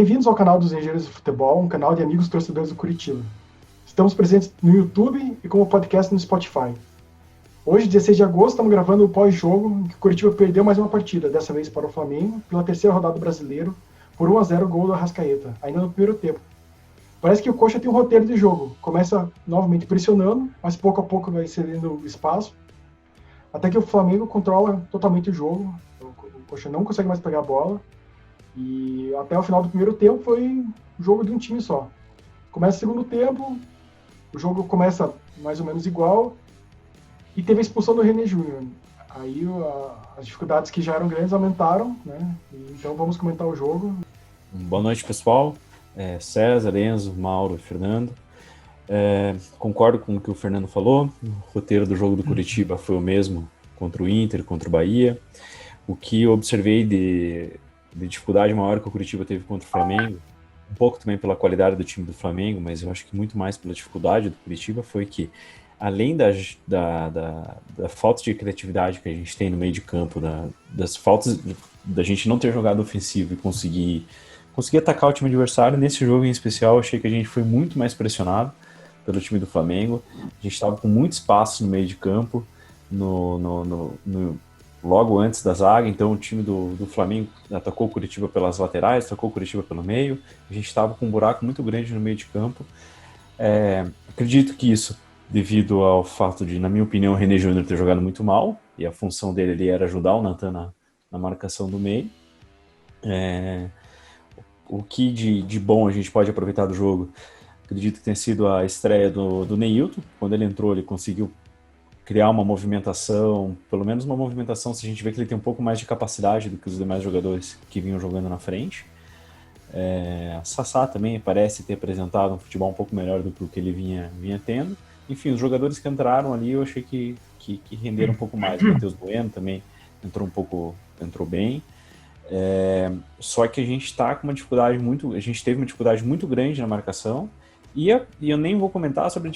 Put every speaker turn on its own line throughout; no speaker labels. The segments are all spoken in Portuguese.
bem-vindos ao canal dos Engenheiros de Futebol, um canal de amigos torcedores do Curitiba. Estamos presentes no YouTube e como podcast no Spotify. Hoje, 16 de agosto, estamos gravando o pós-jogo em que o Curitiba perdeu mais uma partida, dessa vez para o Flamengo, pela terceira rodada do Brasileiro, por 1-0 gol do Arrascaeta, ainda no primeiro tempo. Parece que o Coxa tem um roteiro de jogo, começa novamente pressionando, mas pouco a pouco vai cedendo espaço, até que o Flamengo controla totalmente o jogo, o Coxa não consegue mais pegar a bola, e até o final do primeiro tempo foi o jogo de um time só. Começa o segundo tempo, o jogo começa mais ou menos igual, e teve a expulsão do René Júnior. Aí as dificuldades que já eram grandes aumentaram, né? Então vamos comentar o jogo.
Boa noite, pessoal. César, Enzo, Mauro e Fernando. Concordo com o que o Fernando falou. O roteiro do jogo do Curitiba foi o mesmo contra o Inter, contra o Bahia. O que eu observei de dificuldade maior que o Curitiba teve contra o Flamengo, um pouco também pela qualidade do time do Flamengo, mas eu acho que muito mais pela dificuldade do Curitiba, foi que, além da falta de criatividade que a gente tem no meio de campo, das faltas da gente não ter jogado ofensivo e conseguir atacar o time adversário, nesse jogo em especial eu achei que a gente foi muito mais pressionado pelo time do Flamengo. A gente estava com muito espaço no meio de campo, logo antes da zaga, então o time do Flamengo atacou o Curitiba pelas laterais, atacou o Curitiba pelo meio, a gente estava com um buraco muito grande no meio de campo. Acredito que isso devido ao fato de, na minha opinião, o René Júnior ter jogado muito mal, e a função dele ali era ajudar o Natan na marcação do meio. O que de bom a gente pode aproveitar do jogo, acredito que tenha sido a estreia do Neilton. Quando ele entrou, ele conseguiu criar uma movimentação, pelo menos uma movimentação, se a gente vê que ele tem um pouco mais de capacidade do que os demais jogadores que vinham jogando na frente. Sassá também parece ter apresentado um futebol um pouco melhor do que o que ele vinha tendo. Enfim, os jogadores que entraram ali eu achei que renderam um pouco mais. O Matheus Bueno também entrou bem. Só que a gente está com a gente teve uma dificuldade muito grande na marcação. E eu nem vou comentar sobre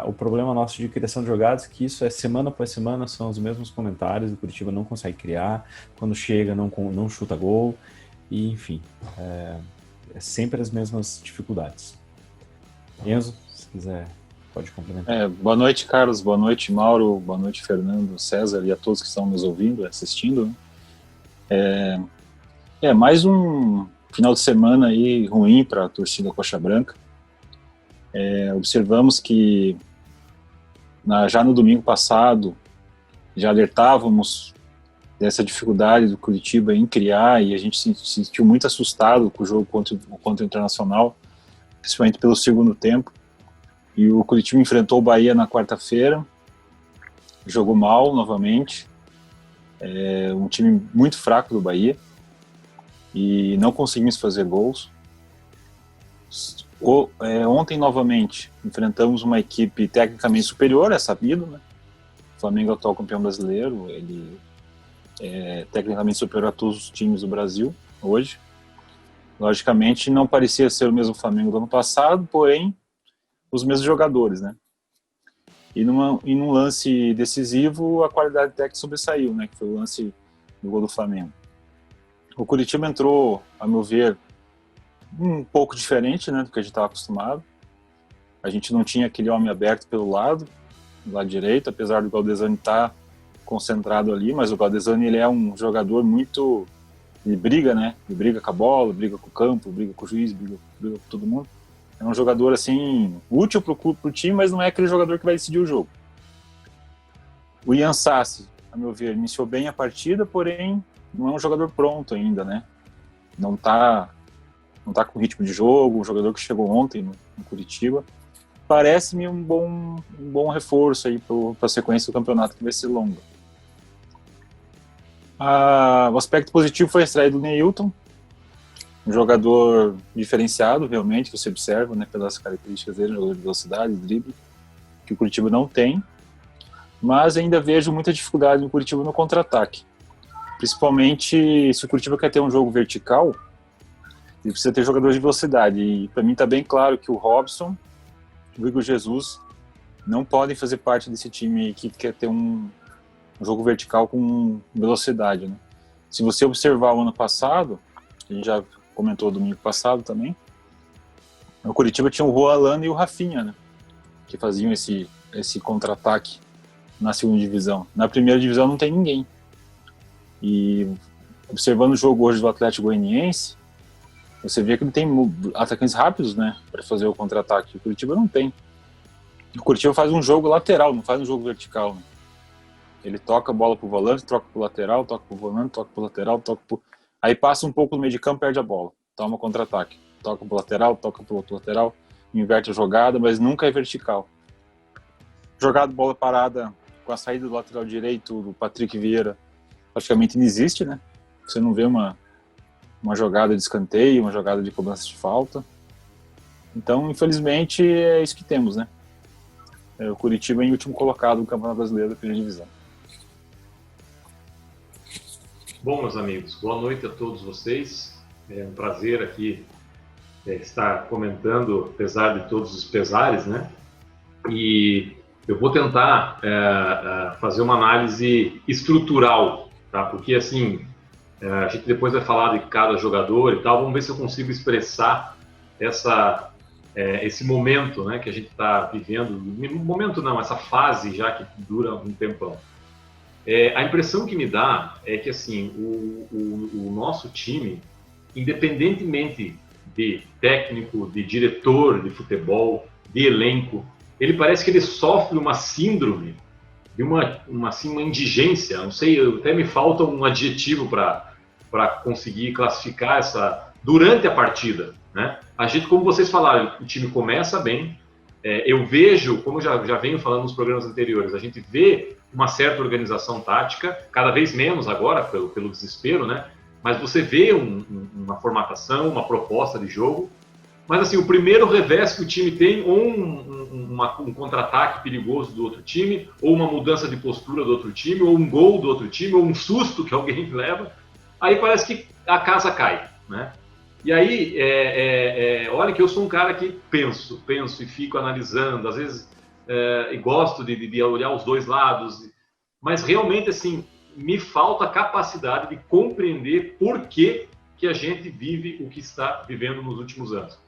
o problema nosso de criação de jogadas, que isso semana após semana, são os mesmos comentários. O Curitiba não consegue criar, quando chega não chuta gol, e enfim, sempre as mesmas dificuldades. Enzo, se quiser, pode complementar.
Boa noite, Carlos, boa noite, Mauro, boa noite, Fernando, César e a todos que estão nos ouvindo, assistindo. Mais um final de semana aí ruim para a torcida Coxa Branca. Observamos que já no domingo passado já alertávamos dessa dificuldade do Curitiba em criar, e a gente se sentiu muito assustado com o jogo contra o Internacional, principalmente pelo segundo tempo. E o Curitiba enfrentou o Bahia na quarta-feira, jogou mal novamente, um time muito fraco do Bahia, e não conseguimos fazer gols. Ontem, novamente, enfrentamos uma equipe tecnicamente superior, é sabido, né? O Flamengo é o atual campeão brasileiro, ele é tecnicamente superior a todos os times do Brasil hoje. Logicamente, não parecia ser o mesmo Flamengo do ano passado, porém, os mesmos jogadores, né? E num lance decisivo, a qualidade técnica sobressaiu, né? Que foi o lance do gol do Flamengo. O Curitiba entrou, a meu ver, um pouco diferente, né, do que a gente estava acostumado. A gente não tinha aquele homem aberto pelo lado direito, apesar do Galdesani estar concentrado ali, mas o Galdesani, ele é um jogador muito... Ele briga, né? Ele briga com a bola, briga com o campo, briga com o juiz, briga com todo mundo. É um jogador, assim, útil pro time, mas não é aquele jogador que vai decidir o jogo. O Ian Sassi, a meu ver, iniciou bem a partida, porém não é um jogador pronto ainda, né? Não tá com ritmo de jogo, um jogador que chegou ontem no Curitiba. Parece-me um bom reforço aí para a sequência do campeonato, que vai ser longa. O aspecto positivo foi a estreia do Neilton, um jogador diferenciado, realmente, que você observa, né, pelas características dele, jogador de velocidade, drible, que o Curitiba não tem, mas ainda vejo muita dificuldade no Curitiba no contra-ataque. Principalmente se o Curitiba quer ter um jogo vertical, ele precisa ter jogadores de velocidade. E para mim está bem claro que o Robson, o Igor Jesus, não podem fazer parte desse time que quer ter um jogo vertical com velocidade, né? Se você observar o ano passado, a gente já comentou domingo passado também. No Curitiba tinha o Roalano e o Rafinha, né? Que faziam esse contra-ataque na segunda divisão. Na primeira divisão não tem ninguém. E observando o jogo hoje do Atlético Goianiense, você vê que não tem atacantes rápidos, né, para fazer o contra-ataque. O Curitiba não tem. O Curitiba faz um jogo lateral, não faz um jogo vertical, né? Ele toca a bola pro volante, troca pro lateral, toca pro volante, toca pro lateral, aí passa um pouco no meio de campo, perde a bola, toma contra-ataque, toca pro lateral, toca pro outro lateral, inverte a jogada, mas nunca é vertical. Jogada bola parada com a saída do lateral direito do Patrick Vieira praticamente não existe, né? Você não vê uma jogada de escanteio, uma jogada de cobrança de falta. Então, infelizmente, é isso que temos, né? O Curitiba em último colocado no Campeonato Brasileiro da primeira divisão.
Bom, meus amigos, boa noite a todos vocês. É um prazer aqui estar comentando, apesar de todos os pesares, né? E eu vou tentar fazer uma análise estrutural, tá? Porque, assim, a gente depois vai falar de cada jogador e tal. Vamos ver se eu consigo expressar esse momento, né, que a gente está vivendo. Momento não, essa fase já que dura um tempão. A impressão que me dá é que, assim, o nosso time, independentemente de técnico, de diretor de futebol, de elenco, ele parece que ele sofre uma síndrome de uma indigência. Não sei, até me falta um adjetivo para conseguir classificar essa durante a partida, né? A gente, como vocês falaram, o time começa bem. Eu vejo, como já venho falando nos programas anteriores, a gente vê uma certa organização tática, cada vez menos agora, pelo desespero, né? Mas você vê uma formatação, uma proposta de jogo. Mas, assim, o primeiro revés que o time tem, ou um contra-ataque perigoso do outro time, ou uma mudança de postura do outro time, ou um gol do outro time, ou um susto que alguém leva, aí parece que a casa cai, né? E aí, olha que eu sou um cara que penso e fico analisando, às vezes, e gosto de olhar os dois lados, mas realmente, assim, me falta a capacidade de compreender por que a gente vive o que está vivendo nos últimos anos.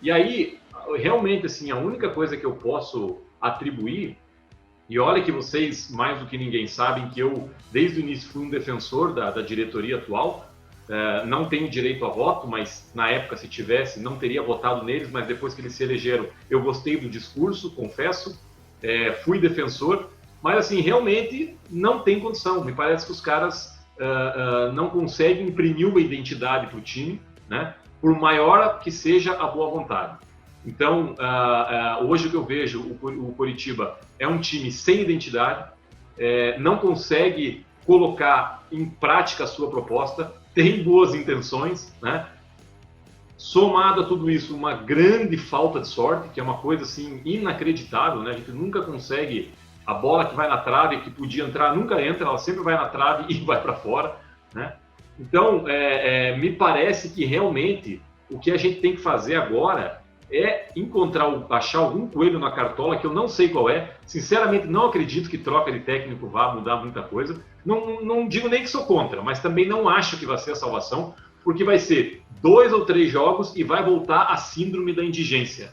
E aí, realmente, assim, a única coisa que eu posso atribuir, e olha que vocês, mais do que ninguém, sabem que eu, desde o início, fui um defensor da diretoria atual. Não tenho direito a voto, mas na época, se tivesse, não teria votado neles, mas depois que eles se elegeram, eu gostei do discurso, confesso, fui defensor, mas, assim, realmente não tem condição. Me parece que os caras não conseguem imprimir uma identidade para o time, né? Por maior que seja a boa vontade. Então, hoje o que eu vejo, o Coritiba é um time sem identidade, não consegue colocar em prática a sua proposta, tem boas intenções, né? Somado a tudo isso, uma grande falta de sorte, que é uma coisa, assim, inacreditável, né? A gente nunca consegue, a bola que vai na trave, que podia entrar, nunca entra, ela sempre vai na trave e vai para fora, né? Então, me parece que realmente o que a gente tem que fazer agora é achar algum coelho na cartola, que eu não sei qual é. Sinceramente, não acredito que troca de técnico vá mudar muita coisa. Não digo nem que sou contra, mas também não acho que vai ser a salvação, porque vai ser 2 ou 3 jogos e vai voltar a síndrome da indigência,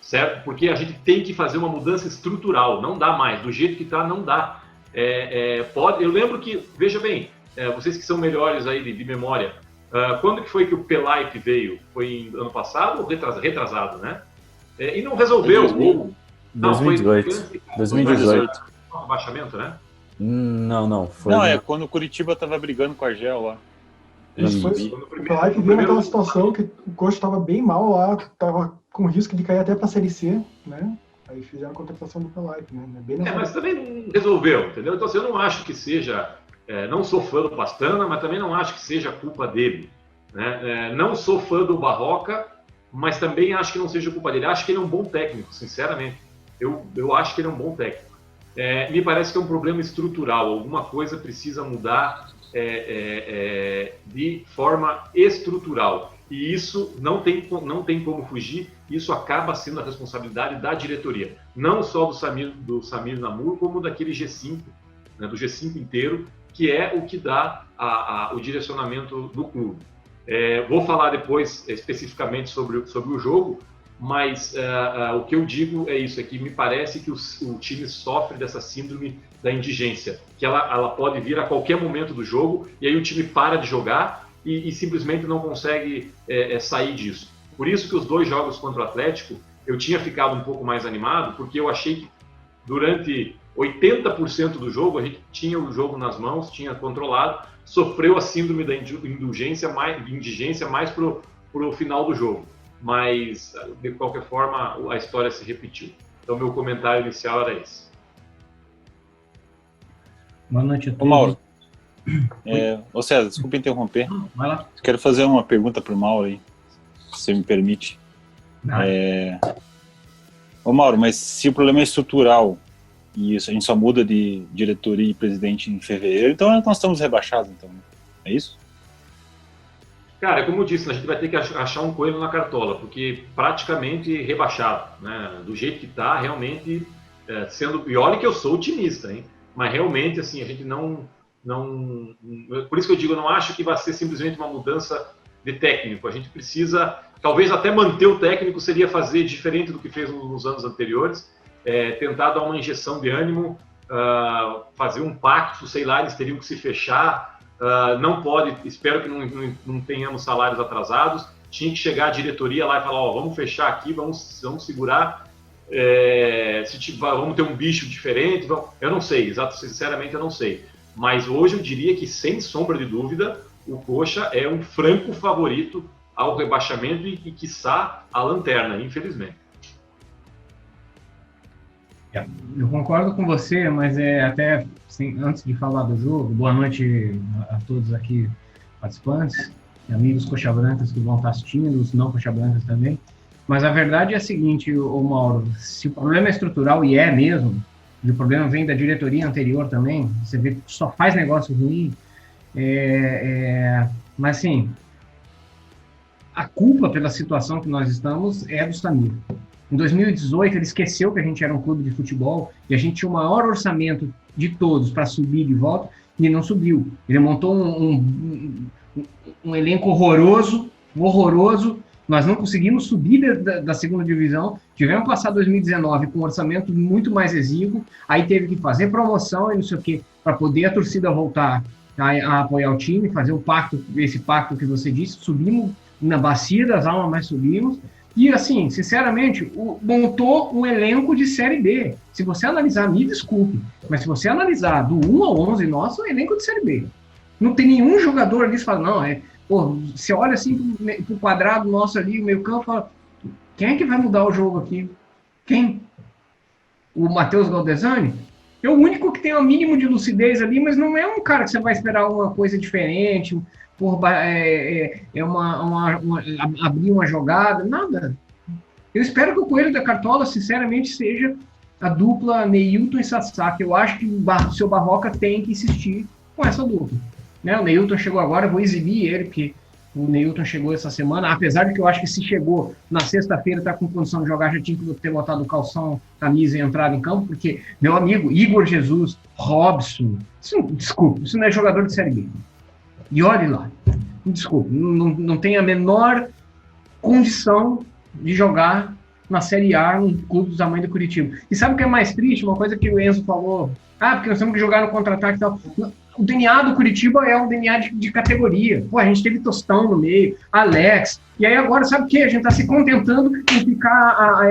certo? Porque a gente tem que fazer uma mudança estrutural, não dá mais. Do jeito que está, não dá. Eu lembro que, veja bem, vocês que são melhores aí de memória, quando que foi que o Pelaipe veio? Foi ano passado ou retrasado, né? E não resolveu.
2018. 2018.
Um abaixamento, né?
Não.
Quando o Curitiba tava brigando com a Argel lá.
Isso foi o Pelaipe veio naquela situação que o coach estava bem mal lá, estava com risco de cair até para a Série C, né? Aí fizeram a contratação do Pelaipe, né?
Mas também não resolveu, entendeu? Então, assim, eu não acho que seja... não sou fã do Pastana, mas também não acho que seja culpa dele, né? Não sou fã do Barroca, mas também acho que não seja culpa dele. Acho que ele é um bom técnico, sinceramente. Eu acho que ele é um bom técnico. Me parece que é um problema estrutural. Alguma coisa precisa mudar de forma estrutural. E isso não tem como fugir. Isso acaba sendo a responsabilidade da diretoria. Não só do Samir Namur, como daquele G5, né, do G5 inteiro, que é o que dá o direcionamento do clube. Vou falar depois especificamente sobre o jogo, mas o que eu digo é isso, é que me parece que o time sofre dessa síndrome da indigência, que ela pode vir a qualquer momento do jogo, e aí o time para de jogar e simplesmente não consegue sair disso. Por isso que os 2 jogos contra o Atlético, eu tinha ficado um pouco mais animado, porque eu achei que durante 80% do jogo, a gente tinha o jogo nas mãos, tinha controlado, sofreu a síndrome da indigência mais pro final do jogo. Mas, de qualquer forma, a história se repetiu. Então, meu comentário inicial era esse.
Boa noite a todos.
Ô, Mauro. Ô, César, desculpa interromper.
Vai lá.
Quero fazer uma pergunta para o Mauro aí, se você me permite. Ô, Mauro, mas se o problema é estrutural e isso, a gente só muda de diretoria e presidente em fevereiro, então nós estamos rebaixados, então, é isso?
Cara, como eu disse, a gente vai ter que achar um coelho na cartola, porque praticamente rebaixado, né? Do jeito que está, realmente sendo... E olha que eu sou otimista, hein? Mas realmente, assim, a gente não... Por isso que eu digo, eu não acho que vai ser simplesmente uma mudança de técnico. A gente precisa, talvez até manter o técnico seria fazer diferente do que fez nos anos anteriores, tentar dar uma injeção de ânimo, fazer um pacto, sei lá, eles teriam que se fechar. Não pode, espero que não tenhamos salários atrasados. Tinha que chegar a diretoria lá e falar, vamos fechar aqui, vamos segurar, vamos ter um bicho diferente. Eu não sei, sinceramente eu não sei. Mas hoje eu diria que, sem sombra de dúvida, o Coxa é um franco favorito ao rebaixamento e quiçá, à lanterna, infelizmente.
Eu concordo com você, mas até assim, antes de falar do jogo, boa noite a todos aqui participantes, amigos coxabrancas que vão estar assistindo, os não coxabrancas também. Mas a verdade é a seguinte, Mauro, se o problema é estrutural, e mesmo, e o problema vem da diretoria anterior também, você vê que só faz negócio ruim, mas assim, a culpa pela situação que nós estamos é do Samir. Em 2018, ele esqueceu que a gente era um clube de futebol e a gente tinha o maior orçamento de todos para subir de volta e não subiu. Ele montou um elenco horroroso. Nós não conseguimos subir da segunda divisão. Tivemos que passar 2019 com um orçamento muito mais exíguo. Aí teve que fazer promoção e não sei o quê, para poder a torcida voltar a apoiar o time, fazer esse pacto que você disse. Subimos na bacia das almas, mas subimos. E, assim, sinceramente, montou um elenco de Série B. Se você analisar, me desculpe, mas se você analisar do 1 ao 11, nosso é um elenco de Série B. Não tem nenhum jogador ali que fala, você olha assim pro quadrado nosso ali, o meio campo, fala, quem é que vai mudar o jogo aqui? Quem? O Matheus Galdesani? É o único que tem o mínimo de lucidez ali, mas não é um cara que você vai esperar uma coisa diferente, abrir uma jogada, nada. Eu espero que o Coelho da Cartola, sinceramente, seja a dupla Neilton e Sassá, que eu acho que o seu Barroca tem que insistir com essa dupla. Né? O Neilton chegou agora, eu vou exibir ele, porque o Neilton chegou essa semana, apesar de que eu acho que se chegou na sexta-feira, está com condição de jogar, já tinha que ter botado o calção, camisa e entrado em campo, porque meu amigo Igor Jesus, Robson, isso não é jogador de Série B. E olhe lá, desculpa, não tem a menor condição de jogar na Série A num clube do tamanho do Curitiba. E sabe o que é mais triste? Uma coisa que o Enzo falou, porque nós temos que jogar no contra-ataque e tal. O DNA do Curitiba é um DNA de categoria. A gente teve Tostão no meio, Alex, e aí agora sabe o que? A gente está se contentando em ficar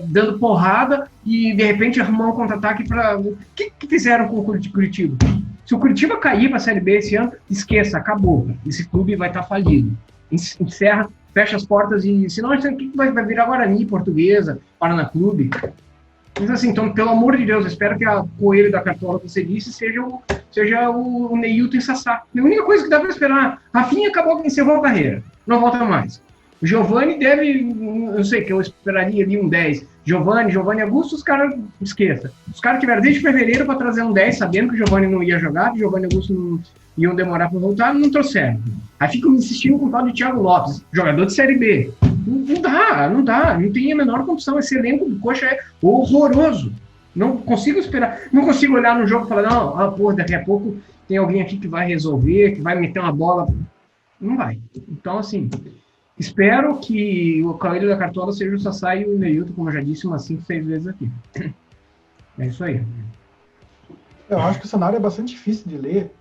dando porrada e de repente arrumar um contra-ataque para... O que fizeram com o Curitiba? Se o Curitiba cair para a Série B esse ano, esqueça, acabou. Esse clube vai estar falido. Encerra, fecha as portas e... Senão, o que vai virar Guarani, Portuguesa, Paraná Clube? Mas assim, então, pelo amor de Deus, espero que a Coelho da Cartola que você disse seja o Neilton e Sassá. A única coisa que dá para esperar, Rafinha encerrou a carreira, não volta mais. O Giovani eu sei que eu esperaria ali um 10. Giovani Augusto, os caras, esqueça. Os caras tiveram desde fevereiro para trazer um 10, sabendo que o Giovani não ia jogar, que o Giovani Augusto não iam demorar para voltar, não trouxeram. Aí ficam insistindo com o tal de Thiago Lopes, jogador de Série B. Não dá, não tem a menor condição. Esse elenco do Coxa é horroroso. Não consigo esperar, não consigo olhar no jogo e falar, daqui a pouco tem alguém aqui que vai resolver, que vai meter uma bola. Não vai. Então, assim, espero que o Coelho da Cartola seja o Sassá e o Neilton, como eu já disse umas 5, 6 vezes aqui. É isso aí.
Eu acho que o cenário é bastante difícil de ler,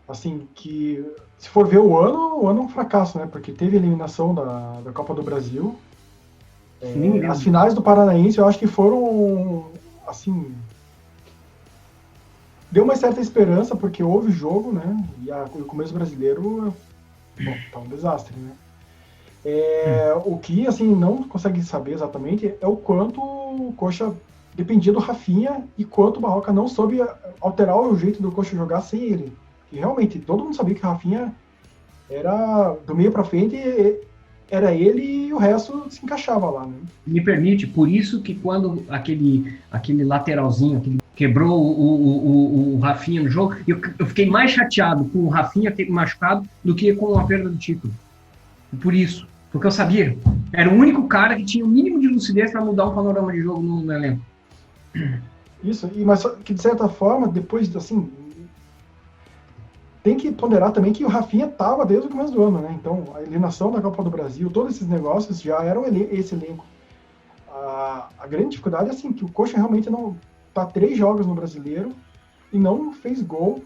assim, que se for ver o ano é um fracasso, né? Porque teve eliminação da Copa do Brasil. As finais do Paranaense eu acho que foram, assim, deu uma certa esperança, porque houve jogo, né? E o começo brasileiro, bom, tá um desastre, né? O que, assim, não consegue saber exatamente é o quanto o Coxa dependia do Rafinha e quanto o Barroca não soube alterar o jeito do Coxa jogar sem ele. E realmente, todo mundo sabia que o Rafinha era do meio para frente, era ele e o resto se encaixava lá, né?
Me permite, por isso que quando aquele lateralzinho, quebrou o Rafinha no jogo, eu fiquei mais chateado com o Rafinha ter machucado do que com a perda do título. Por isso, porque eu sabia, era o único cara que tinha o mínimo de lucidez para mudar um panorama de jogo no elenco.
Isso, mas que de certa forma, depois, assim, tem que ponderar também que o Rafinha estava desde o começo do ano, né? Então, a eliminação da Copa do Brasil, todos esses negócios já eram esse elenco. A grande dificuldade é, assim, que o Coxa realmente não tá 3 jogos no Brasileiro e não fez gol.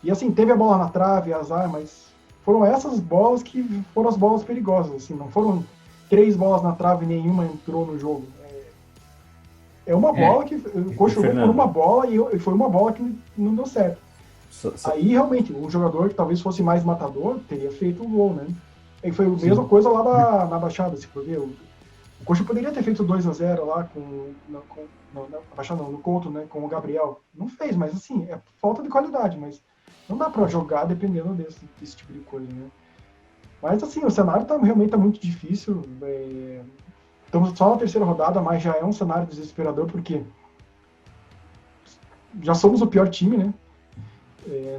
E, assim, teve a bola na trave, azar, mas foram essas bolas que foram as bolas perigosas, assim, não foram 3 bolas na trave e nenhuma entrou no jogo. É uma bola que o Coxa jogou por uma bola e foi uma bola que não deu certo. Aí, realmente, um jogador que talvez fosse mais matador teria feito o gol, né? E foi a mesma coisa lá na Baixada, se for ver. O Coxa poderia ter feito 2-0 lá na Baixada, no Couto, né? Com o Gabriel. Não fez, mas assim, é falta de qualidade, mas não dá pra jogar dependendo desse tipo de coisa, né? Mas assim, o cenário realmente tá muito difícil. Estamos só na terceira rodada, mas já é um cenário desesperador, porque já somos o pior time, né?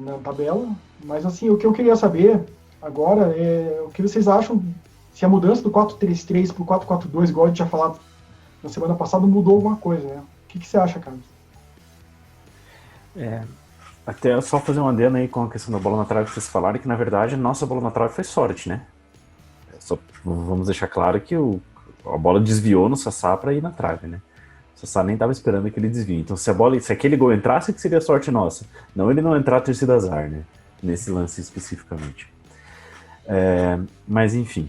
Na tabela, mas assim, o que eu queria saber agora é o que vocês acham se a mudança do 4-3-3 para o 4-4-2, igual a gente tinha falado na semana passada, mudou alguma coisa, né? O que você acha, Carlos?
Até só fazer uma adendo aí com a questão da bola na trave que vocês falaram, que na verdade nossa bola na trave foi sorte, né? Só vamos deixar claro que a bola desviou no Sassá para ir na trave, né? O Sassá nem estava esperando aquele desvio. Então, se aquele gol entrasse, que seria sorte nossa. Não ele não entrar, ter sido azar, né? Nesse lance especificamente. Mas, enfim.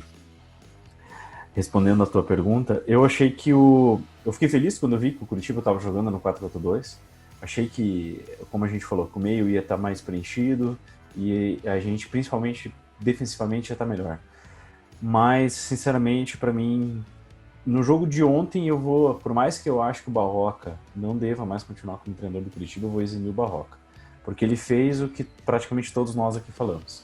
Respondendo a tua pergunta, eu achei que eu fiquei feliz quando eu vi que o Curitiba estava jogando no 4-4-2. Achei que, como a gente falou, que o meio ia estar mais preenchido e a gente, principalmente defensivamente, ia estar melhor. Mas, sinceramente, para mim, no jogo de ontem, por mais que eu acho que o Barroca não deva mais continuar como treinador do Curitiba, eu vou eximir o Barroca. Porque ele fez o que praticamente todos nós aqui falamos.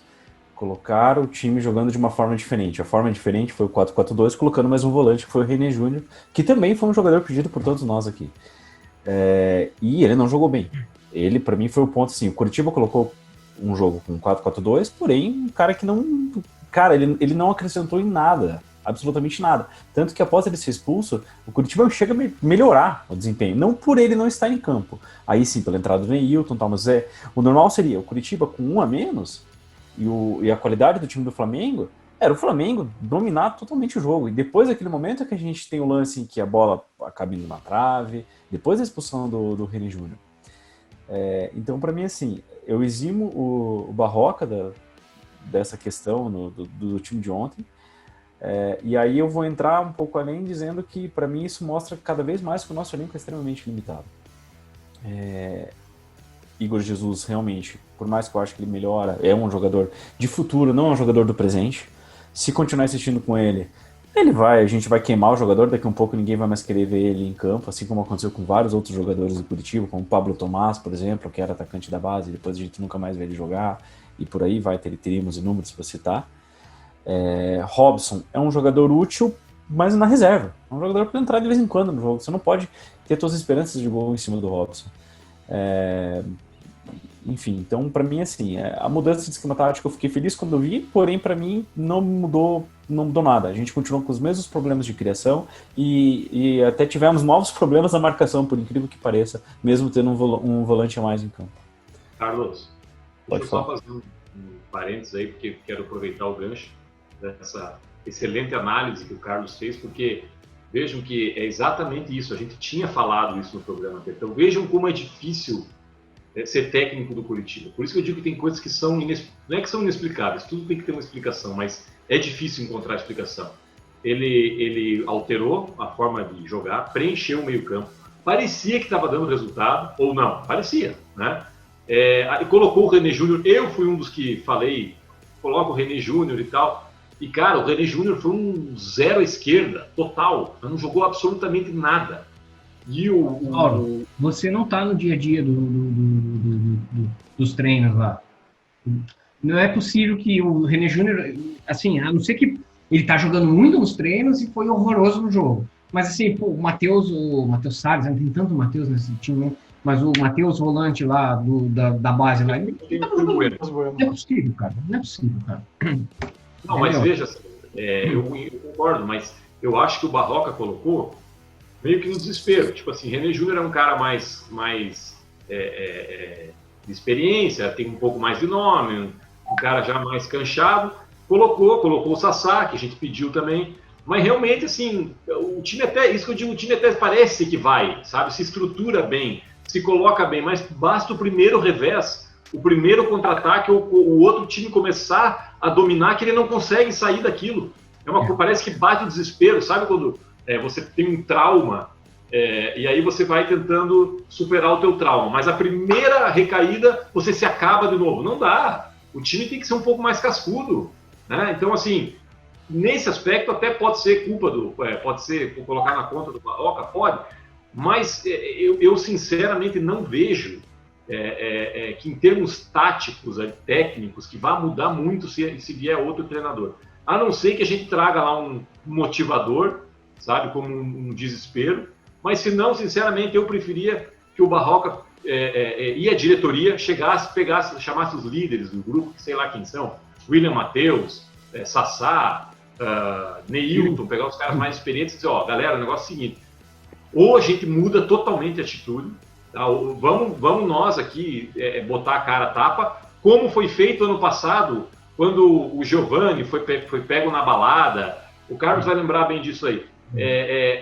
Colocar o time jogando de uma forma diferente. A forma diferente foi o 4-4-2, colocando mais um volante, que foi o René Júnior, que também foi um jogador pedido por todos nós aqui. E ele não jogou bem. Ele, para mim, foi o ponto assim, o Curitiba colocou um jogo com 4-4-2, porém, um cara que não... Cara, ele não acrescentou em nada. Absolutamente nada. Tanto que após ele ser expulso, o Curitiba chega a melhorar o desempenho. Não por ele não estar em campo. Aí sim, pela entrada do Neilton, tal, mas o normal seria o Curitiba com 1 a menos e a qualidade do time do Flamengo era o Flamengo dominar totalmente o jogo. E depois daquele momento é que a gente tem o lance em que a bola acaba indo na trave, depois da expulsão do René Júnior. Então, para mim, assim, eu eximo o Barroca dessa questão do time de ontem. E aí eu vou entrar um pouco além dizendo que para mim isso mostra cada vez mais que o nosso elenco é extremamente limitado. Igor Jesus realmente, por mais que eu acho que ele melhora, é um jogador de futuro, não é um jogador do presente. Se continuar assistindo com ele, a gente vai queimar o jogador, daqui a um pouco ninguém vai mais querer ver ele em campo, assim como aconteceu com vários outros jogadores do Curitiba, como o Pablo Tomás, por exemplo, que era atacante da base, depois a gente nunca mais vê ele jogar, e por aí teríamos inúmeros para citar. Robson é um jogador útil, mas na reserva. É um jogador para entrar de vez em quando no jogo. Você não pode ter suas esperanças de gol em cima do Robson. Enfim, então para mim assim, a mudança de esquema tático eu fiquei feliz quando eu vi, porém para mim não mudou nada. A gente continuou com os mesmos problemas de criação e até tivemos novos problemas na marcação, por incrível que pareça, mesmo tendo um volante a mais em campo.
Carlos,
Pode
deixa eu só fazer parênteses aí, porque quero aproveitar o gancho dessa excelente análise que o Carlos fez, porque vejam que é exatamente isso, a gente tinha falado isso no programa, então vejam como é difícil ser técnico do Curitiba. Por isso que eu digo que tem coisas que são, não é que são inexplicáveis, tudo tem que ter uma explicação, mas é difícil encontrar explicação. Ele alterou a forma de jogar, preencheu o meio-campo, parecia que estava dando resultado, ou não, parecia, né? E colocou o René Júnior, eu fui um dos que falei, coloca o René Júnior e tal, e cara, o René Júnior foi um zero à esquerda, total, não jogou absolutamente nada. E
Mauro, você não está no dia a dia dos treinos lá. Não é possível que o René Júnior, assim, a não ser que ele está jogando muito nos treinos e foi horroroso no jogo. Mas assim, pô, o Matheus Salles, não tem tanto Matheus nesse time, né? Mas o Matheus volante lá da base lá, ele tá jogando muito. Não é possível, cara. Não é possível, cara.
Não, mas veja, eu concordo, mas eu acho que o Barroca colocou meio que no desespero. Tipo assim, René Júnior é um cara mais de experiência, tem um pouco mais de nome, um cara já mais canchado. Colocou o Sassá, que a gente pediu também. Mas realmente, assim, o time até, isso que eu digo, o time até parece que vai, sabe? Se estrutura bem, se coloca bem, mas basta o primeiro revés, o primeiro contra-ataque, o outro time começar a dominar, que ele não consegue sair daquilo. Parece que bate o desespero, sabe quando você tem um trauma, e aí você vai tentando superar o teu trauma, mas a primeira recaída, você se acaba de novo. Não dá. O time tem que ser um pouco mais cascudo, né? Então, assim, nesse aspecto até pode ser culpa pode ser colocar na conta do Barroca, pode, mas eu sinceramente não vejo que em termos táticos, técnicos, que vá mudar muito se vier outro treinador. A não ser que a gente traga lá um motivador, sabe, como um desespero, mas se não, sinceramente, eu preferia que o Barroca e a diretoria chamasse os líderes do grupo, que sei lá quem são, William Matheus, Sassá, Neilton, pegar os caras mais experientes e dizer, galera, o negócio é o seguinte, ou a gente muda totalmente a atitude, tá? Vamos nós aqui botar a cara a tapa, como foi feito ano passado, quando o Giovani foi pego na balada, o Carlos vai lembrar bem disso aí,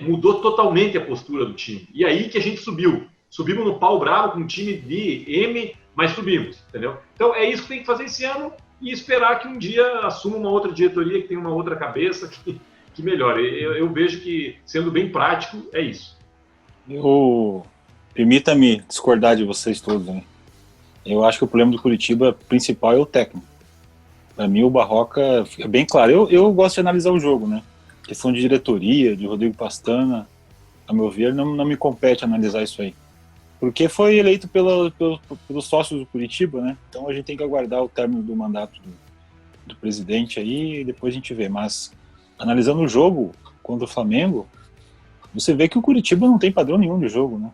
mudou totalmente a postura do time, e aí que a gente subimos no pau bravo com um time de M, mas subimos, entendeu? Então é isso que tem que fazer esse ano, e esperar que um dia assuma uma outra diretoria que tenha uma outra cabeça que melhore. Eu vejo que, sendo bem prático, é isso.
Permita-me discordar de vocês todos, né? Eu acho que o problema do Curitiba principal é o técnico. Para mim, o Barroca fica bem claro. Eu gosto de analisar o jogo, né? Questão de diretoria, de Rodrigo Pastana, a meu ver, não me compete analisar isso aí. Porque foi eleito pelos sócios do Curitiba, né? Então a gente tem que aguardar o término do mandato do presidente aí e depois a gente vê. Mas analisando o jogo contra o Flamengo, você vê que o Curitiba não tem padrão nenhum de jogo, né?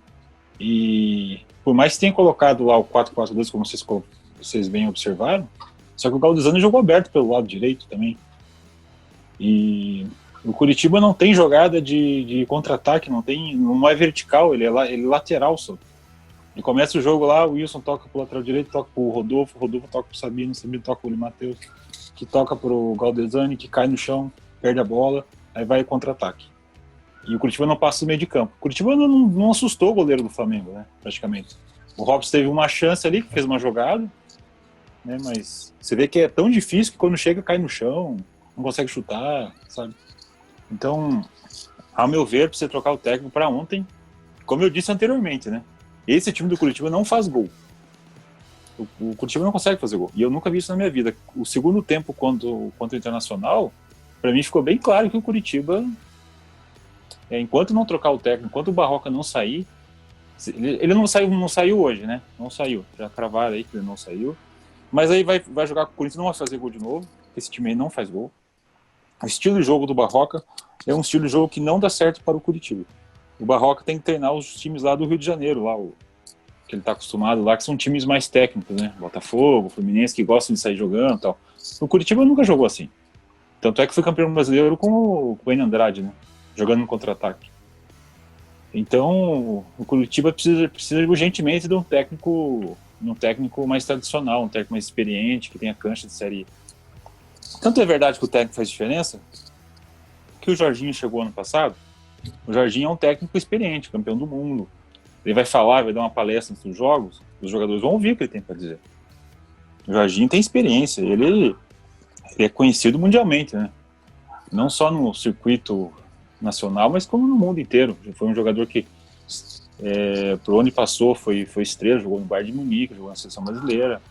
E por mais que tenha colocado lá o 4-4-2, como vocês bem observaram, só que o Galdesani jogou aberto pelo lado direito também. E o Curitiba não tem jogada de contra-ataque, não é vertical, ele é lateral só. Ele começa o jogo lá, o Wilson toca pro lateral direito, toca pro Rodolfo toca pro Sabino toca pro Matheus, que toca pro Galdesani, que cai no chão, perde a bola, aí vai contra-ataque. E o Curitiba não passa do meio de campo. O Curitiba não assustou o goleiro do Flamengo, né, praticamente. O Robson teve uma chance ali, fez uma jogada, né, mas você vê que é tão difícil que quando chega cai no chão, não consegue chutar, sabe? Então, ao meu ver, pra você trocar o técnico para ontem, como eu disse anteriormente, né, esse time do Curitiba não faz gol. O Curitiba não consegue fazer gol. E eu nunca vi isso na minha vida. O segundo tempo contra o Internacional, para mim ficou bem claro que o Curitiba, enquanto não trocar o técnico, enquanto o Barroca não sair, ele não saiu hoje, né? Não saiu. Já cravaram aí que ele não saiu. Mas aí vai jogar com o Corinthians, não vai fazer gol de novo. Esse time aí não faz gol. O estilo de jogo do Barroca é um estilo de jogo que não dá certo para o Curitiba. O Barroca tem que treinar os times lá do Rio de Janeiro, lá, que ele está acostumado lá, que são times mais técnicos, né? Botafogo, Fluminense, que gostam de sair jogando e tal. O Curitiba nunca jogou assim. Tanto é que foi campeão brasileiro com o Enio Andrade, né? Jogando no contra-ataque. Então, o Curitiba precisa urgentemente de um técnico num técnico mais tradicional, um técnico mais experiente, que tenha cancha de Série. Tanto é verdade que o técnico faz diferença, que o Jorginho chegou ano passado. O Jorginho é um técnico experiente, campeão do mundo. Ele vai falar, vai dar uma palestra nos jogos, os jogadores vão ouvir o que ele tem para dizer. O Jorginho tem experiência, ele é conhecido mundialmente, né? Não só no circuito nacional, mas como no mundo inteiro. Foi um jogador que, por onde passou, foi estrela, jogou no Bayern de Munique, jogou na seleção brasileira.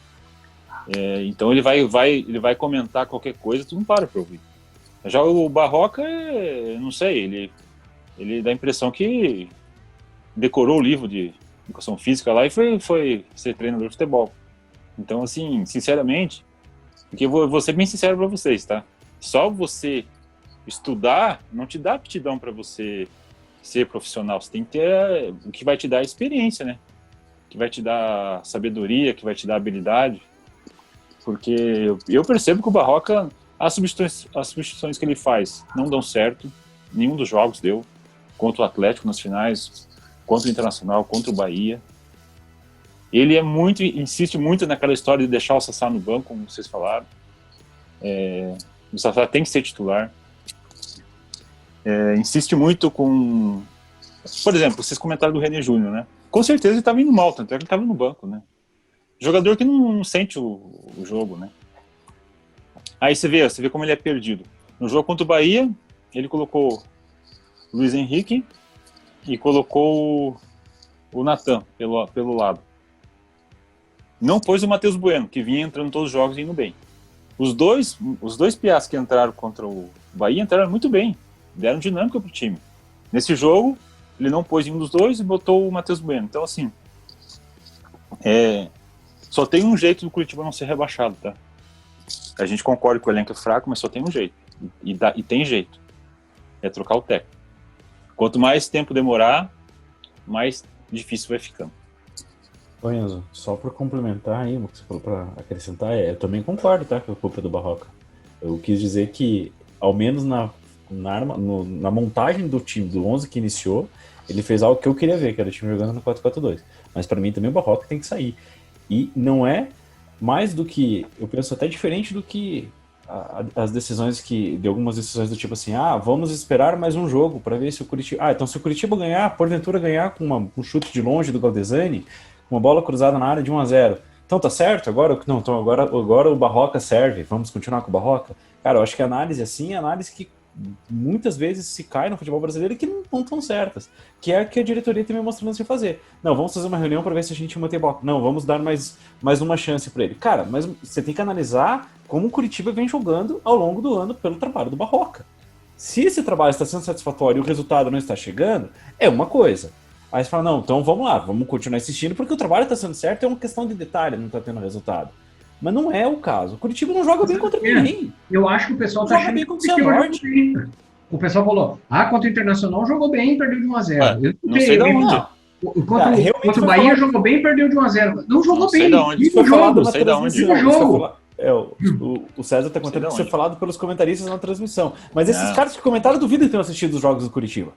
Então ele vai comentar qualquer coisa, tu não para ouvir. Já o Barroca, não sei, ele dá a impressão que decorou o livro de educação física lá e foi ser treinador de futebol. Então, assim, sinceramente, porque eu vou ser bem sincero para vocês, tá? Só você estudar não te dá aptidão para você ser profissional. Você tem que ter o que vai te dar experiência, né? Que vai te dar sabedoria, que vai te dar habilidade. Porque eu percebo que o Barroca, as substituições que ele faz não dão certo. Nenhum dos jogos deu. Contra o Atlético nas finais, contra o Internacional, contra o Bahia. Ele insiste muito naquela história de deixar o Sassá no banco, como vocês falaram. O Sassá tem que ser titular. Insiste muito com... Por exemplo, vocês comentaram do René Júnior, né? Com certeza ele estava indo mal, tanto é que ele estava no banco, né? Jogador que não sente o jogo, né? Aí você vê como ele é perdido. No jogo contra o Bahia, ele colocou o Luiz Henrique e colocou o Natan pelo lado. Não pôs o Matheus Bueno, que vinha entrando todos os jogos e indo bem. Os dois piás que entraram contra o Bahia entraram muito bem. Deram dinâmica pro time. Nesse jogo, ele não pôs nenhum dos dois e botou o Matheus Bueno. Então, assim, só tem um jeito do Curitiba não ser rebaixado, tá? A gente concorda que o elenco é fraco, mas só tem um jeito. E tem jeito. É trocar o técnico. Quanto mais tempo demorar, mais difícil vai ficando.
Ô Enzo, só para complementar aí o que você falou, para acrescentar, eu também concordo, tá, com a culpa do Barroca. Eu quis dizer que, ao menos na montagem do time, do 11 que iniciou, ele fez algo que eu queria ver, que era o time jogando no 4-4-2. Mas para mim também o Barroca tem que sair. E não é mais do que, eu penso até diferente do que as decisões de algumas decisões do tipo assim, vamos esperar mais um jogo para ver se o Curitiba... então se o Curitiba ganhar, porventura ganhar com um chute de longe do Galdesani, uma bola cruzada na área de 1-0. Então tá certo? Agora o Barroca serve. Vamos continuar com o Barroca? Cara, eu acho que a análise assim é a análise que muitas vezes se cai no futebol brasileiro e que não estão certas. Que é a que a diretoria tem me mostrando se fazer. Não, vamos fazer uma reunião para ver se a gente mantém Barroca. Não, vamos dar mais uma chance para ele. Cara, mas você tem que analisar como o Curitiba vem jogando ao longo do ano pelo trabalho do Barroca. Se esse trabalho está sendo satisfatório e o resultado não está chegando, é uma coisa. Aí você fala, não, então vamos lá, vamos continuar insistindo, porque o trabalho está sendo certo, é uma questão de detalhe, não está tendo resultado. Mas não é o caso. O Curitiba não joga bem contra ninguém.
Eu acho que o pessoal está achando
bem contra o Cianorte.
O pessoal falou, contra o Internacional jogou bem, perdeu de 1-0.
Não sei de onde.
Contra o Bahia jogou bem, perdeu de 1-0. Não jogou bem.
Não sei de onde.
O César está contando que isso foi falado pelos comentaristas na transmissão. Mas esses caras que comentaram, duvido que tenham assistido os jogos do Curitiba.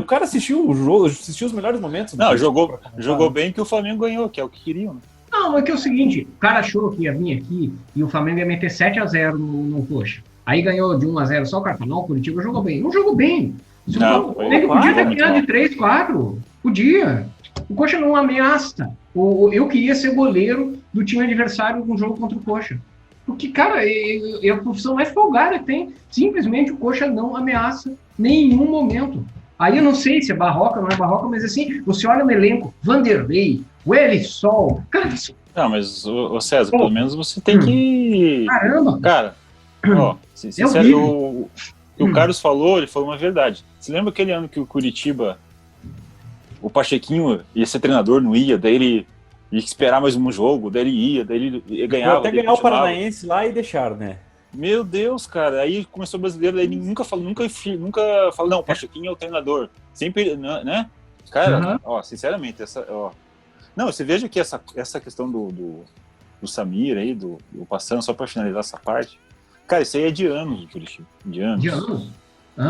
O cara assistiu o jogo, assistiu os melhores momentos.
Não, jogou bem que o Flamengo ganhou, que é o que queriam. Né?
Não, é que é o seguinte, o cara achou que ia vir aqui e o Flamengo ia meter 7-0 no Coxa. Aí ganhou de 1-0 só o cara falou, não, o Curitiba jogou bem. Não jogou bem. O Flamengo podia ter ganhado de 3-4. Podia. O Coxa não ameaça. Eu queria ser goleiro do time adversário num jogo contra o Coxa. Porque, cara, é a profissão mais folgada que tem. Simplesmente o Coxa não ameaça em nenhum momento. Aí eu não sei se é Barroca ou não é Barroca, mas assim, você olha no elenco, Vanderlei, o Elisol, cara...
Não, mas, o César, pelo menos você tem que...
Caramba!
Cara, sincero, o que o Carlos falou, ele falou uma verdade. Você lembra aquele ano que o Curitiba, o Pachequinho ia ser treinador, não ia, daí ele ia esperar mais um jogo, daí ele ganhava.
Até ganhar o Paranaense lá e deixaram, né?
Meu Deus, cara, aí começou o brasileiro, aí nunca falou, não, o Pachequinho é o treinador. Sempre, né? Cara, sinceramente, não, você veja que essa questão do Samir aí, do passando, só para finalizar essa parte, cara, isso aí é de anos do Curitiba, de anos.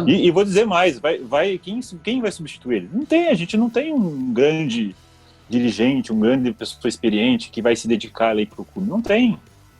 E vou dizer mais, quem vai substituir ele? Não tem, a gente não tem um grande dirigente, um grande pessoa experiente que vai se dedicar ali pro clube. Não tem.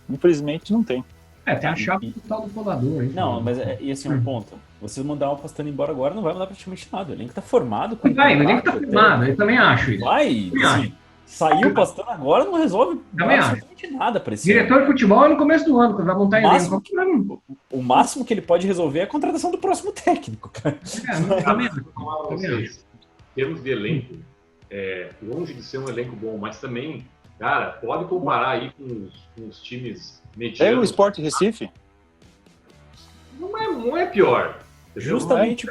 Infelizmente, não tem.
Tem a chapa total do colador. Hein,
não, mas e assim, um ponto. Vocês mandar o Pastano embora agora não vai mudar praticamente nada. O elenco tá formado.
O elenco tá formado, eu também acho isso.
Vai, assim, saiu o Pastano agora, não resolve absolutamente nada pra esse
diretor de futebol é no começo do ano, quando vai montar elenco.
O máximo que ele pode resolver é a contratação do próximo técnico, cara.
Em termos de elenco, longe de ser um elenco bom, mas também, cara, pode comparar aí com os times medianos.
É o Sport Recife?
Não é pior.
Justamente.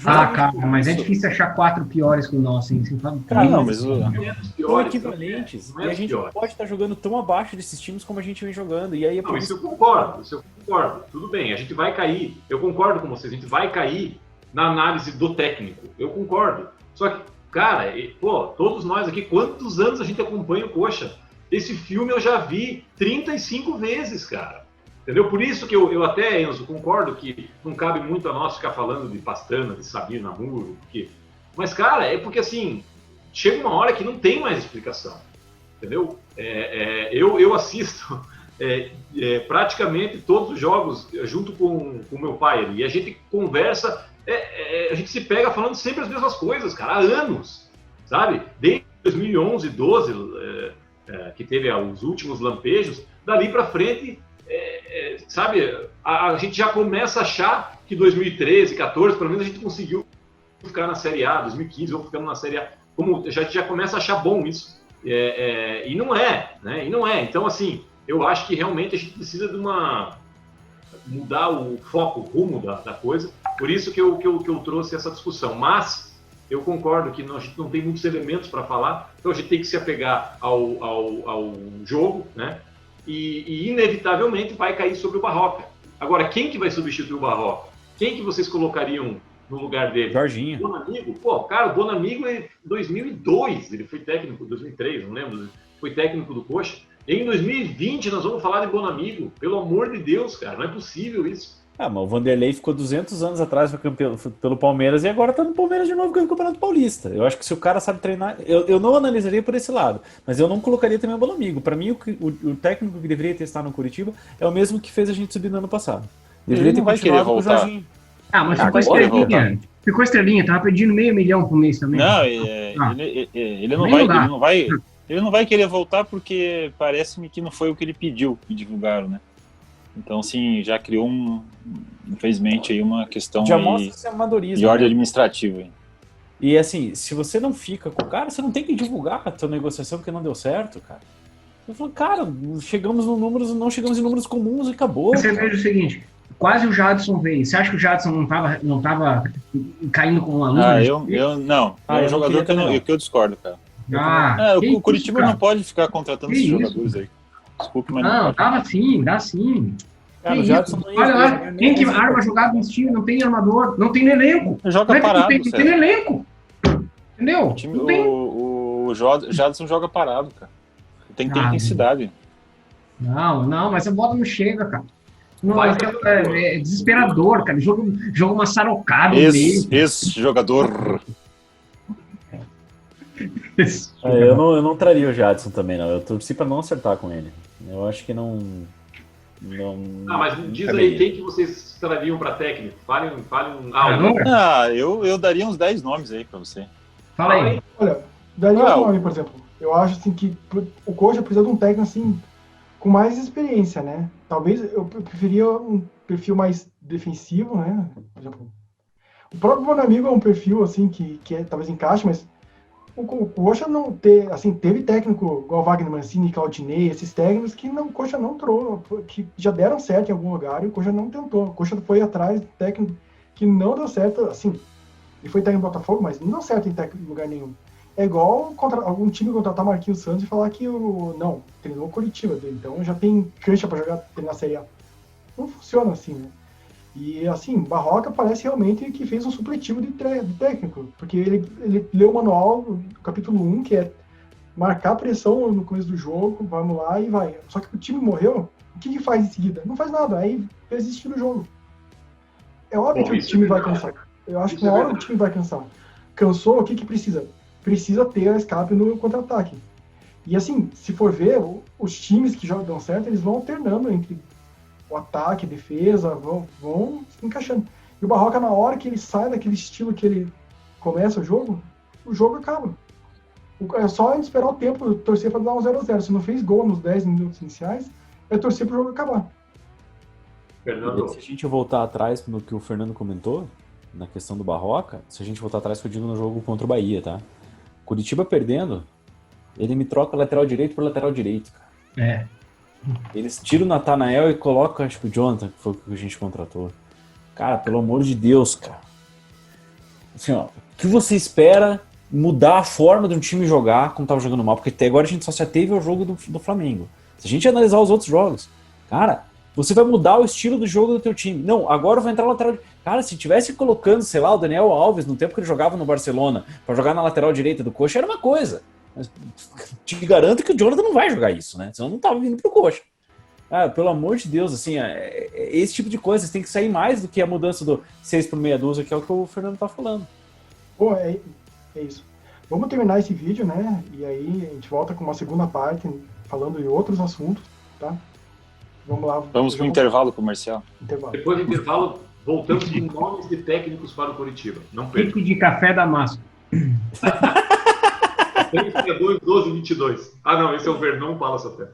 Cara, mas é difícil achar 4 piores que o nosso, hein?
Cara,
não, mas
são equivalentes. E a gente não pode estar jogando tão abaixo desses times como a gente vem jogando. E aí
isso eu concordo. Tudo bem, a gente vai cair. Eu concordo com vocês, a gente vai cair na análise do técnico. Eu concordo. Só que, cara, todos nós aqui, quantos anos a gente acompanha o Coxa? Esse filme eu já vi 35 vezes, cara. Entendeu? Por isso que eu até, Enzo, concordo que não cabe muito a nós ficar falando de Pastana, de Samir Namuro, mas, cara, é porque, assim, chega uma hora que não tem mais explicação, entendeu? Eu assisto praticamente todos os jogos junto com o meu pai ali, e a gente conversa, a gente se pega falando sempre as mesmas coisas, cara, há anos, sabe? Desde 2011, 12, que teve os últimos lampejos, dali pra frente... sabe, a gente já começa a achar que 2013, 14, pelo menos a gente conseguiu ficar na Série A, 2015 vamos ficando na Série A, como a gente já começa a achar bom isso, e não é, né? E não é. Então, assim, eu acho que realmente a gente precisa de mudar o foco, o rumo da coisa, por isso que eu trouxe essa discussão, mas eu concordo que a gente não tem muitos elementos para falar, então a gente tem que se apegar ao jogo, né? E inevitavelmente vai cair sobre o Barroca. Agora, quem que vai substituir o Barroca? Quem que vocês colocariam no lugar dele?
Jorginho.
Bonamigo? Cara, o Bonamigo em 2002, ele foi técnico, 2003, não lembro, foi técnico do Coxa. Em 2020 nós vamos falar de Bonamigo. Pelo amor de Deus, cara, não é possível isso.
Mas o Vanderlei ficou 200 anos atrás, foi campeão pelo Palmeiras e agora tá no Palmeiras de novo ganhando o Campeonato Paulista. Eu acho que se o cara sabe treinar, eu não analisaria por esse lado, mas eu não colocaria também o Bonamigo. Para mim, o técnico que deveria testar no Curitiba é o mesmo que fez a gente subir no ano passado. Deveria ter continuado com o Jorginho.
Mas ficou estrelinha. Ficou estrelinha, tava pedindo $500 mil por mês também.
Não, ele não vai querer voltar porque parece-me que não foi o que ele pediu, que divulgaram, né? Então, assim, já criou infelizmente, aí uma questão
já mostra esse amadorismo,
de ordem administrativa.
E, assim, se você não fica com o cara, você não tem que divulgar a tua negociação porque não deu certo, cara. Eu falo, cara, chegamos no números, não chegamos em números comuns e acabou.
Você veja o seguinte, quase o Jadson veio. Você acha que o Jadson não tava caindo com uma luz?
Não. É um jogador que eu discordo, cara. O Curitiba não pode ficar contratando esses jogadores aí. Desculpe, mas
não, dá sim.
Cara, o Jadson
olha lá, quem que arma jogada nesse time? Não tem armador, não tem elenco.
Joga parado.
Tem elenco. Entendeu?
O Jadson joga parado, cara. Tem que ter intensidade.
Não, mas a bola não chega, cara. É desesperador, cara. Joga uma sarocada no meio.
Esse jogador.
Eu não traria o Jadson também, não. Eu torci pra não acertar com ele. Eu acho que não.
Mas diz aí, quem que vocês trariam para técnico? Falem
eu daria uns 10 nomes aí para você.
Fala aí.
Olha, daria um nome, por exemplo. Eu acho assim que o Coxa precisa de um técnico assim com mais experiência, né? Talvez eu preferia um perfil mais defensivo, né? Por exemplo, o próprio Bonamigo é um perfil assim que talvez encaixe, mas o Coxa não teve técnico igual Wagner Mancini, Claudinei, esses técnicos que o Coxa não trouxe, que já deram certo em algum lugar e o Coxa não tentou. O Coxa foi atrás de técnico que não deu certo, assim, ele foi técnico do Botafogo, mas não deu certo em técnico em lugar nenhum. É igual algum time contratar Marquinhos Santos e falar que treinou o Curitiba, então já tem cancha para treinar a Série A. Não funciona assim, né? E, assim, Barroca parece realmente que fez um supletivo de técnico, porque ele leu o manual do capítulo 1, que é marcar pressão no começo do jogo, vamos lá e vai. Só que o time morreu, o que faz em seguida? Não faz nada, aí desistir do jogo. É óbvio que o time vai cansar. Eu acho que uma hora o time vai cansar. Cansou, o que precisa? precisa ter a escape no contra-ataque. E assim, se for ver, os times que dão certo, eles vão alternando entre o ataque, a defesa, vão se encaixando. E o Barroca, na hora que ele sai daquele estilo que ele começa o jogo acaba. É só esperar o tempo, torcer para dar um 0-0. Se não fez gol nos 10 minutos iniciais, é torcer para o jogo acabar.
Fernando.
Se a gente voltar atrás no que o Fernando comentou, na questão do Barroca, se a gente voltar atrás, que eu digo no jogo contra o Bahia, tá? Curitiba perdendo, ele me troca lateral direito por lateral direito, cara. Eles tiram o Natanael e colocam, acho que o Jonathan, que foi o que a gente contratou. Cara, pelo amor de Deus, cara. Assim, ó, o que você espera mudar a forma de um time jogar como tava jogando mal? Porque até agora a gente só se ateve ao jogo do Flamengo. Se a gente analisar os outros jogos, cara, você vai mudar o estilo do jogo do teu time. Não, agora vai entrar o lateral. Cara, se tivesse colocando, sei lá, o Daniel Alves no tempo que ele jogava no Barcelona pra jogar na lateral direita do Coxa, era uma coisa. Mas te garanto que o Jonathan não vai jogar isso, né? Senão não tava vindo pro Coxa. Ah, pelo amor de Deus, assim, esse tipo de coisa tem que sair mais do que a mudança do 6 por meia dúzia, que é o que o Fernando tá falando.
Pô, é isso. Vamos terminar esse vídeo, né? E aí a gente volta com uma segunda parte, falando de outros assuntos, tá? Vamos lá.
Vamos para o intervalo comercial.
Depois do intervalo, voltamos com nomes de técnicos para o Curitiba. Não perca.
Pique de café Damasco.
362, 12, 22. Ah, não, esse é o Vernon Pala Sotero.